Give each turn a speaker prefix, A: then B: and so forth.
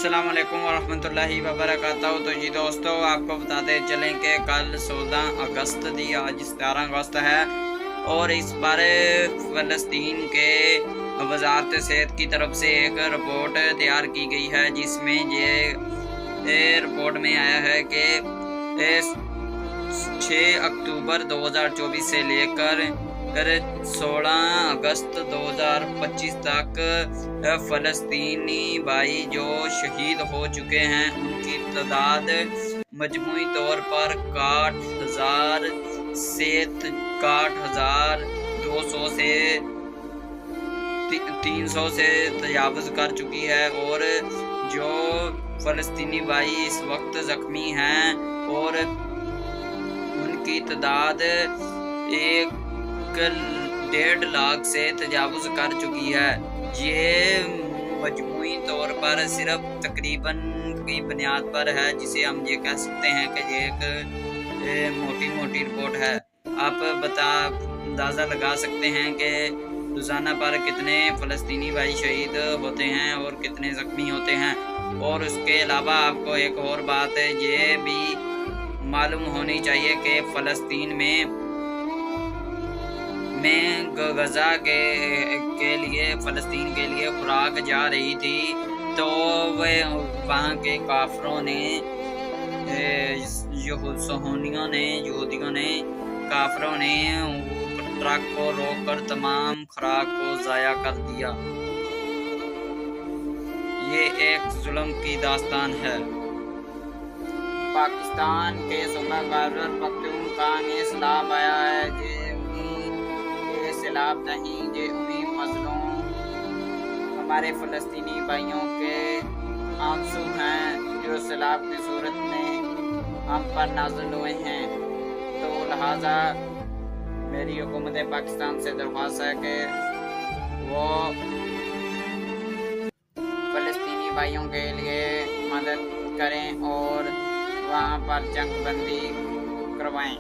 A: अस्सलाम वालेकुम वरहमतुल्लाहि वबरकातुहू। तो जी दोस्तों, आपको बताते चलें कि कल 16 अगस्त थी, आज 17 अगस्त है और इस पर फ़लस्तीन के वज़ारत सेहत की तरफ से एक रिपोर्ट तैयार की गई है, जिसमें ये रिपोर्ट में आया है कि 6 अक्टूबर 2024 से लेकर 16 अगस्त 2025 तक फ़लस्तीनी भाई जो शहीद हो चुके हैं उनकी तादाद मजमूई तौर पर 61,200 से 300 से तजावुज़ कर चुकी है और जो फ़लस्तीनी भाई इस वक्त ज़ख्मी हैं और उनकी तादाद 1.5 लाख से तजावुज़ कर चुकी है। ये मजमूई तौर पर सिर्फ तकरीबन की बुनियाद पर है, जिसे हम ये कह सकते हैं कि ये एक मोटी रिपोर्ट है। आप अंदाज़ा लगा सकते हैं कि रोज़ाना पर कितने फ़लस्तीनी भाई शहीद होते हैं और कितने ज़ख्मी होते हैं। और उसके अलावा आपको एक और बात ये भी मालूम होनी चाहिए कि फ़लस्तीन में गज़ा के लिए फ़लस्तीन के लिए खुराक जा रही थी, तो वहाँ के काफिरों ने यहूदियों ने काफिरों ने ट्रक को रोककर तमाम खुराक को ज़ाया कर दिया। ये एक जुल्म की दास्तान है। पाकिस्तान के सूबा खैबर पख्तूनख्वा में सैलाब आया है। सैलाब नहीं, ये उन्हीं मजलूम हमारे फ़लस्तीनी भाइयों के आंसू हैं जो सैलाब की सूरत में हम पर नाज़िल हुए हैं। तो लिहाजा मेरी हुकूमत पाकिस्तान से दरख्वास्त है कि वो फ़लस्तीनी भाइयों के लिए मदद करें और वहाँ पर जंग बंदी करवाएं।